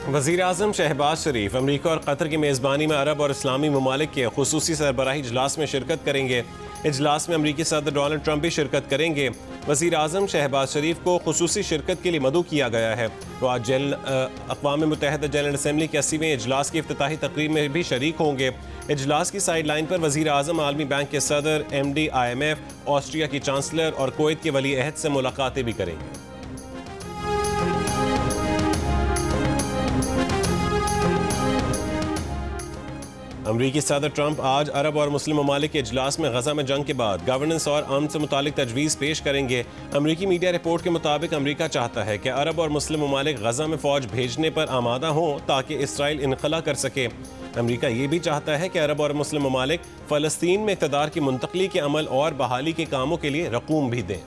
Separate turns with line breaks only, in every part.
वज़ीर आज़म शहबाज शरीफ अमरीका और कतर की मेज़बानी में अरब और इस्लामी ममालिक के खुसूसी सरबराही इजलास में शिरकत करेंगे। इजलास में अमरीकी सदर डोनाल्ड ट्रंप भी शिरकत करेंगे। वज़ीर आज़म शहबाज शरीफ को खुसूसी शिरकत के लिए मदऊ किया गया है। वो आज अक़वाम मुत्तहिदा जनरल असम्बली के 80वें इजलास की इफ्तिताही तकरीब में भी शरीक होंगे। इजलास की साइड लाइन पर वज़ीर आज़म आलमी बैंक के सदर, MD IMF, ऑस्ट्रिया की चांसलर और कुवैत के वली अहद से मुलाकातें भी करेंगे। अमरीकी सदर ट्रंप आज अरब और मुस्लिम ममालिक के इजलास में गजा में जंग के बाद गवर्नेंस और अमन से मुतालिक तजवीज़ पेश करेंगे। अमरीकी मीडिया रिपोर्ट के मुताबिक अमरीका चाहता है कि अरब और मुस्लिम ममालिक गजा में फ़ौज भेजने पर आमादा हों ताकि इसराइल इनखला कर सके। अमरीका ये भी चाहता है कि अरब और मुस्लिम ममालिक फ़लस्तीन में इक़्तिदार की मुंतकली के अमल और बहाली के कामों के लिए रकूम भी दें।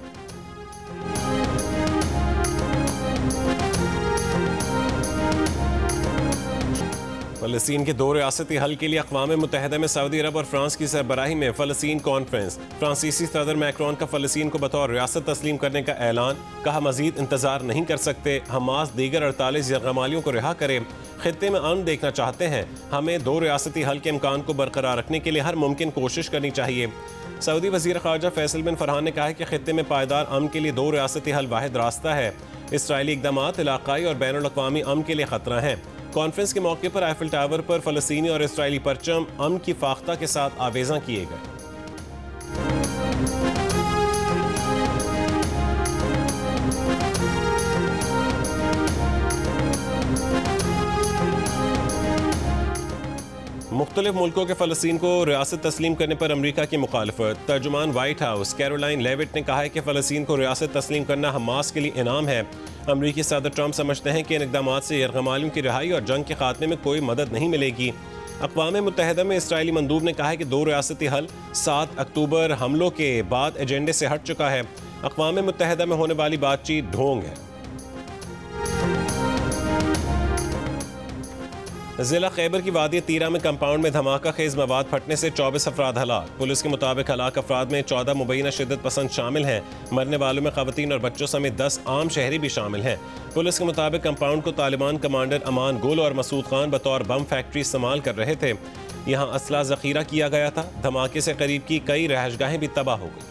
फ़लस्तीन के 2 रियासती हल के लिए अक़वाम मुत्तहिदा में सऊदी अरब और फ्रांस की सरबराही में फ़लस्तीन कॉन्फ्रेंस। फ्रांसीसी सदर मैक्रोन का फ़लस्तीन को बतौर रियासत तस्लीम करने का ऐलान। कहा मज़ीद इंतज़ार नहीं कर सकते। हमास दीगर 48 यरगमालियों को रिहा करे। खित्ते में अमन देखना चाहते हैं। हमें 2 रियासती हल के इम्कान को बरकरार रखने के लिए हर मुमकिन कोशिश करनी चाहिए। सऊदी वज़ीर ख़ारजा फैसल बिन फरहान ने कहा है कि खित्ते में पायदार अमन के लिए 2 रियासती हल वाहिद रास्ता है। इसराइली इक़दामात इलाक़ाई और बैनुल-अक़वामी अमन के लिए ख़तरा हैं। कॉन्फ्रेंस के मौके पर आईफिल टावर पर फ़लस्तीनी और इसराइली परचम अमन की फाख्ता के साथ आवेज़ा किए गए। मुख्तलिफ मुल्कों के फ़लस्तीन को रियासत तस्लीम करने पर अमरीका की मुखालफत। तर्जुमान वाइट हाउस कैरोलाइन लेविट ने कहा है कि फ़लस्तीन को रियासत तस्लीम करना हमास के लिए इनाम है। अमरीकी सदर ट्रंप समझते हैं कि इन इक़दामात से यरगमालियों की रिहाई और जंग के खात्मे में कोई मदद नहीं मिलेगी। अक़वाम मुत्तहिदा में इसराइली मंदूब ने कहा है कि 2 रियासती हल 7 अक्टूबर हमलों के बाद एजेंडे से हट चुका है। अक़वाम मुत्तहिदा में होने वाली बातचीत ढोंग है। ज़िला खैबर की वादी तीरा में कंपाउंड में धमाका खेज मवाद फटने से 24 अफराद हलाक। पुलिस के मुताबिक हलाक अफराद में 14 मुबैना शिद्दत पसंद शामिल हैं। मरने वालों में ख़वातीन और बच्चों समेत 10 आम शहरी भी शामिल हैं। पुलिस के मुताबिक कंपाउंड को तालिबान कमांडर अमान गुल और मसूद खान बतौर बम फैक्ट्री इस्तेमाल कर रहे थे। यहाँ असला ज़ख़ीरा किया गया था। धमाके से करीब की कई रहायशगाहें भी तबाह हो गई।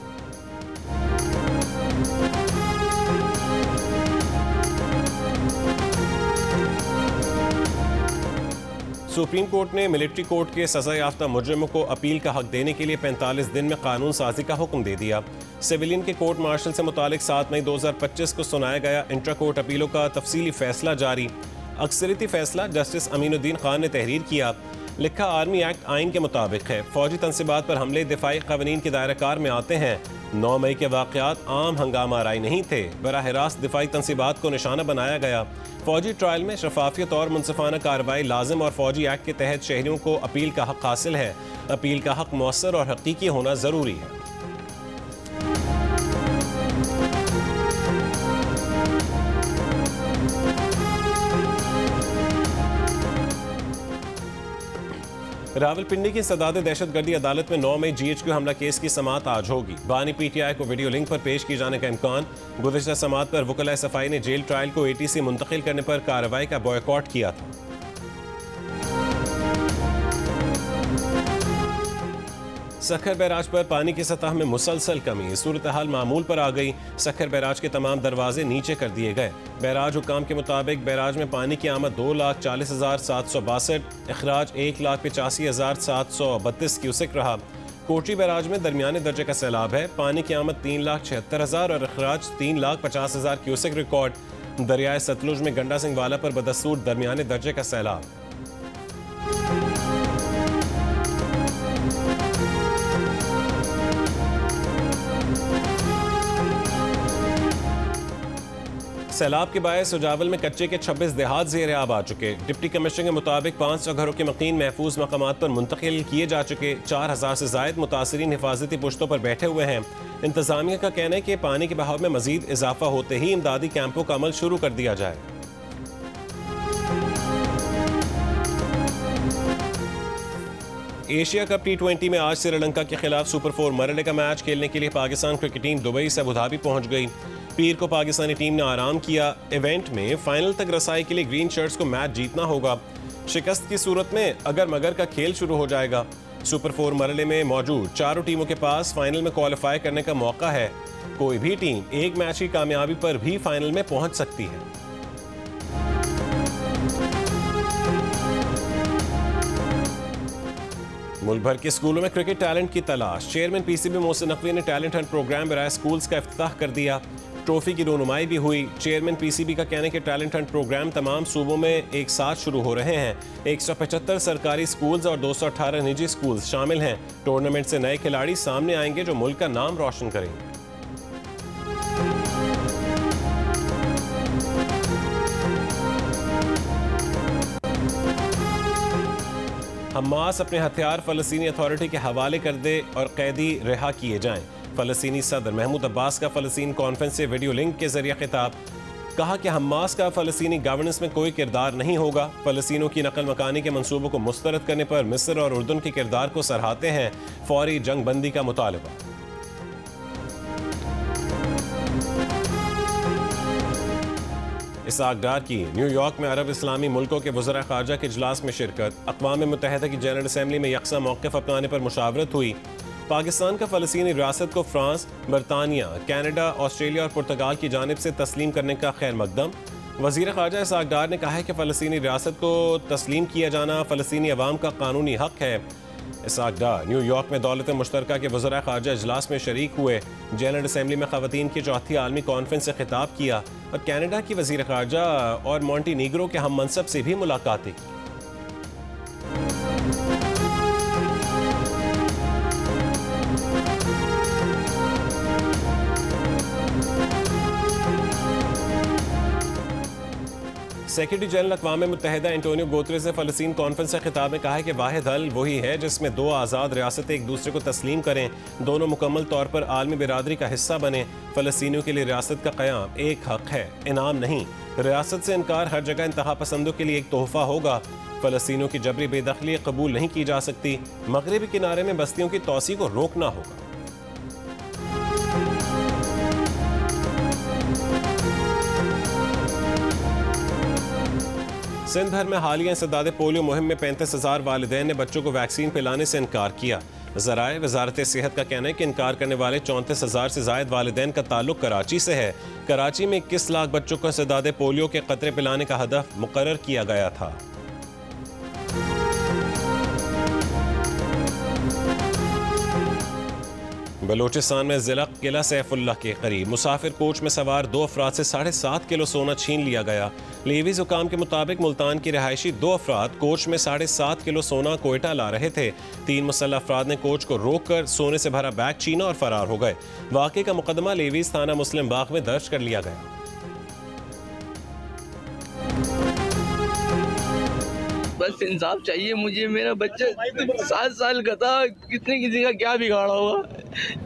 सुप्रीम कोर्ट ने मिलिट्री कोर्ट के सज़ा याफ्ता मुजरिमों को अपील का हक देने के लिए 45 दिन में कानून साजी का हुक्म दे दिया। सिविलियन के कोर्ट मार्शल से मुतालिक 7 मई 2025 को सुनाया गया इंट्रा कोर्ट अपीलों का तफसीली फैसला जारी। अक्सरियती फैसला जस्टिस अमीनुद्दीन खान ने तहरीर किया। लिखा आर्मी एक्ट आइन के मुताबिक है। फौजी तनसीबात पर हमले दिफाई क़वानीन के दायरा कार में आते हैं। 9 मई के वाक़यात आम हंगामा आराई नहीं थे। बराह रास्त दिफाई तनसीबात को निशाना बनाया गया। फौजी ट्रायल में शफाफियत और मुनसिफाना कार्रवाई लाजिम और फौजी एक्ट के तहत शहरियों को अपील का हक हासिल है। अपील का हक मौसर और हकीकी होना ज़रूरी है। रावलपिंडी की सदाद दहशतगर्दी अदालत में 9 मई GHQ हमला केस की समाअत आज होगी। बानी PTI को वीडियो लिंक पर पेश किए जाने का इम्कान। गुज़िश्ता समाअत पर वकला सफाई ने जेल ट्रायल को ATC मुंतकिल करने पर कार्रवाई का बॉयकॉट किया था। सखर बैराज पर पानी की सतह में मुसलसल कमी। सूरत हाल मामूल पर आ गई। सखर बैराज के तमाम दरवाजे नीचे कर दिए गए। बैराज हुकाम के मुताबिक बैराज में पानी की आमद 2,40,762, अखराज 1,85,732 क्यूसेक रहा। कोटरी बैराज में दरमियाने दर्जे का सैलाब है। पानी की आमद 3,76,000 और अखराज 3,50,000 क्यूसेक रिकॉर्ड। दरियाए सतलुज में गंडा सिंह वाला पर बदस्तूर दरमियाने दर्जे का सैलाब। सैलाब के बायस सुजावल में कच्चे के 26 देहात ज़ेर आब आ चुके। डिप्टी कमिश्नर के मुताबिक 500 घरों के मकीन महफूज मकामात पर मुंतकिल किए जा चुके। 4,000 से ज़ायद मुतासरीन हिफाजती पुश्तों पर बैठे हुए हैं। इंतज़ामिया का कहना है कि पानी के बहाव में मजीद इजाफा होते ही इमदादी कैंपों का अमल शुरू कर दिया जाए। एशिया कप T20 में आज श्रीलंका के खिलाफ सुपर 4 मरहले का मैच खेलने के लिए पाकिस्तान क्रिकेट टीम दुबई से अबू धाबी पहुंच गई। पीर को पाकिस्तानी टीम ने आराम किया। इवेंट में फाइनल तक रसाई के लिए ग्रीन शर्ट्स को मैच जीतना होगा। शिकस्त की सूरत में अगर मगर का खेल शुरू हो जाएगा। सुपर 4 मरहले में मौजूद चारों टीमों के पास फाइनल में क्वालिफाई करने का मौका है। कोई भी टीम एक मैच की कामयाबी पर भी फाइनल में पहुंच सकती है। मुल्क भर के स्कूलों में क्रिकेट टैलेंट की तलाश। चेयरमैन पीसीबी मोहसिन नकवी ने टैलेंट हंट प्रोग्राम बराए स्कूल्स का इफ्तिताह कर दिया। ट्रॉफी की रोनुमाई भी हुई। चेयरमैन पीसीबी का कहना है कि टैलेंट हंट प्रोग्राम तमाम सूबों में एक साथ शुरू हो रहे हैं। 175 सरकारी स्कूल्स और 218 निजी स्कूल्स शामिल हैं। टूर्नामेंट से नए खिलाड़ी सामने आएंगे जो मुल्क का नाम रोशन करेंगे। हमास अपने हथियार फलस्तीनी अथॉरिटी के हवाले कर दे और कैदी रिहा किए जाएं। फलस्तीनी सदर महमूद अब्बास का फलस्तीन कॉन्फ्रेंस से वीडियो लिंक के जरिए खिताब। कहा कि हमास का फलस्तीनी गवर्नेंस में कोई किरदार नहीं होगा। फलस्तीनों की नकल मकानी के मंसूबों को मुस्तरद करने पर मिस्र और उर्दन के किरदार को सराहते हैं। फौरी जंग बंदी का मुतालबा। इसहाक डार की न्यूयॉर्क में अरब इस्लामी मुल्कों के वज़रा ख़ारजा के इजलास में शिरकत। अक़वाम मुत्तहिदा की जनरल असम्बली में यकसा मौक़िफ़ अपनाने पर मुशावरत हुई। पाकिस्तान का फ़लस्तीनी रियासत को फ्रांस, बरतानिया, कनाडा, ऑस्ट्रेलिया और पुर्तगाल की जानिब से तस्लीम करने का खैर मकदम। वज़ीर ख़ारजा इसहाक डार ने कहा है कि फ़लस्तीनी रियासत को तस्लीम किया जाना फ़लस्तीनी अवाम का कानूनी हक़ है। इसहाक डार न्यूयॉर्क में दौलत मुश्तरका के वज़रा ख़ारजा इजलास में शरीक हुए। जनरल असम्बली में ख़वातीन की चौथी आलमी कॉन्फ्रेंस से खिताब किया और कनाडा की वज़ीर ख़ारजा और मॉन्टीनीग्रो के हम मनसब से भी मुलाकातें की। सेक्रेटरी जनरल अक़वाम मुत्तहिदा एंटोनियो गुतेरेस ने फ़लस्तीन कॉन्फ्रेंस से खिताब में कहा है कि वाहिद हल वही है जिसमें दो आज़ाद रियासतें एक दूसरे को तस्लीम करें, दोनों मुकम्मल तौर पर आलमी बिरादरी का हिस्सा बने। फ़लस्तीनियों के लिए रियासत का क़याम एक हक़ है, इनाम नहीं। रियासत से इनकार हर जगह इंतहा पसंदों के लिए एक तोहफ़ा होगा। फ़लस्तीनियों की जबरी बेदखली कबूल नहीं की जा सकती। मगरबी किनारे में बस्तियों की तोसी को रोकना होगा। सिंध भर में हालिया इंसदाद पोलियो मुहिम में 35,000 वालिदैन ने बच्चों को वैक्सीन पिलाने से इनकार किया। ज़राए वजारत सेहत का कहना है कि इनकार करने वाले 34,000 से ज़ायद वालिदैन का ताल्लुक कराची से है। कराची में 21 लाख बच्चों को इंसदाद पोलियो के कतरे पिलाने का हदफ मुकर्रर किया गया था। बलूचिस्तान में जिला किला सैफुल्लाह के करीब मुसाफिर कोच में सवार 2 अफराद से 7.5 किलो सोना छीन लिया गया। लेवीज हुकाम के मुताबिक मुल्तान की रिहायशी 2 अफराद कोच में 7.5 किलो सोना कोयटा ला रहे थे। 3 मुसल्लह अफराद ने कोच को रोककर सोने से भरा बैग छीना और फरार हो गए। वाक़े का मुकदमा लेवीज थाना मुस्लिम बाग में दर्ज कर लिया गया।
बस इंसाफ चाहिए मुझे। मेरा बच्चा 7 साल का था, किसी का क्या बिगाड़ा होगा।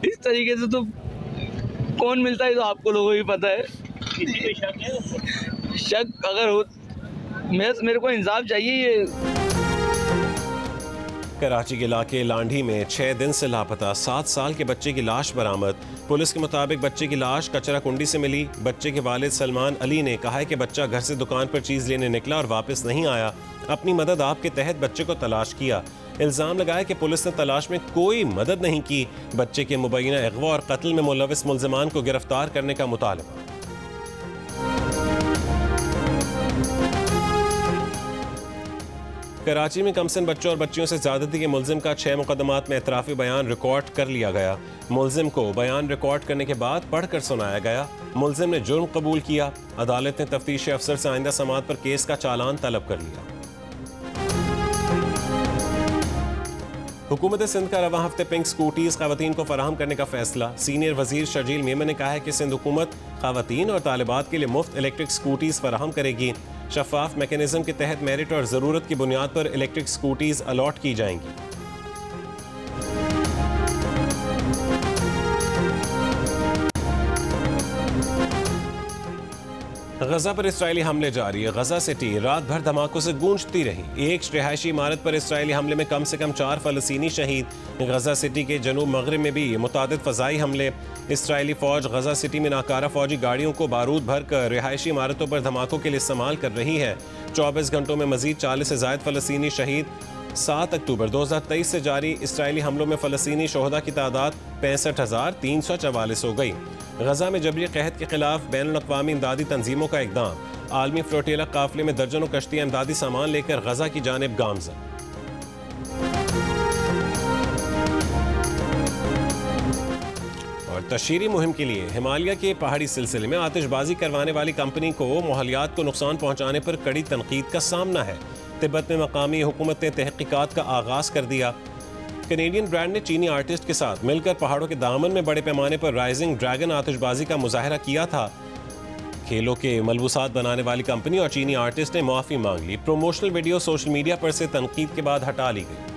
इस तरीके से तो कौन मिलता है, तो आपको लोगों को भी पता है। शक अगर हो, मेरे को इंसाफ चाहिए।
कराची के इलाके लांढी में 6 दिन से लापता 7 साल के बच्चे की लाश बरामद। पुलिस के मुताबिक बच्चे की लाश कचरा कुंडी से मिली। बच्चे के वालिद सलमान अली ने कहा है कि बच्चा घर से दुकान पर चीज़ लेने निकला और वापस नहीं आया। अपनी मदद आप के तहत बच्चे को तलाश किया। इल्ज़ाम लगाया कि पुलिस ने तलाश में कोई मदद नहीं की। बच्चे के मुबैना अगवा और कत्ल में मुलविस मुल्ज़िमान को गिरफ्तार करने का मुतालबा। कराची में कमसिन बच्चों और बच्चियों से ज़्यादती के मुल्ज़िम का 6 मुकदमात में एतराफ़ी बयान रिकॉर्ड कर लिया गया। मुल्ज़िम को बयान रिकॉर्ड करने के बाद पढ़कर सुनाया गया। मुल्ज़िम ने जुर्म कबूल किया। अदालत ने तफ्तीशी अफसर से आइंदा समाअत पर केस का चालान तलब कर लिया। हुकूमत सिंध का रवा हफ्ते पिंक स्कूटीज खवातीन को फराहम करने का फैसला। सीनियर वजीर शर्जील मेमन ने कहा है कि सिंध हुकूमत खवातीन और तालिबात के लिए मुफ्त इलेक्ट्रिक स्कूटीज फराहम करेगी। शफाफ मैकेनिज्म के तहत मेरिट और ज़रूरत की बुनियाद पर इलेक्ट्रिक स्कूटीज अलॉट की जाएंगी। गजा पर इसराइली हमले जारी है। गजा सिटी रात भर धमाकों से गूंजती रही। एक रिहायशी इमारत पर इसराइली हमले में कम से कम 4 फलस्तीनी शहीद। गजा सिटी के जनूब मगरिब में भी मुतादिद फ़ज़ाई हमले। इसराइली फ़ौज गजा सिटी में नाकारा फ़ौजी गाड़ियों को बारूद भर कर रिहायशी इमारतों पर धमाकों के लिए इस्तेमाल कर रही है। 24 घंटों में मज़ीद 40 से ज़ायद फ़लस्तीनी शहीद। 7 अक्टूबर 2023 से जारी इसराइली हमलों में फ़लस्तीनी शोहदा की तादाद 65,344 हो गई। गजा में जबरी कहत के खिलाफ बैनुल-अक़वामी इमदादी तंजीमों का इक़दाम। आलमी फ्लोटिला काफिले में दर्जनों कश्तियाँ इमदादी सामान लेकर गजा की जानिब गामज़न। और तशहीरी मुहिम के लिए हिमालय के पहाड़ी सिलसिले में आतिशबाजी करवाने वाली कंपनी को माहौलियात को नुकसान पहुँचाने पर कड़ी तनकीद का सामना है। तिब्बत में मकामी हुकूमत ने तहकीकात का आगाज़ कर दिया। कैनेडियन ब्रांड ने चीनी आर्टिस्ट के साथ मिलकर पहाड़ों के दामन में बड़े पैमाने पर राइजिंग ड्रैगन आतिशबाजी का मुजाहरा किया था। खेलों के मलबूसात बनाने वाली कंपनी और चीनी आर्टिस्ट ने माफ़ी मांग ली। प्रमोशनल वीडियो सोशल मीडिया पर से तनकीद के बाद हटा ली गई।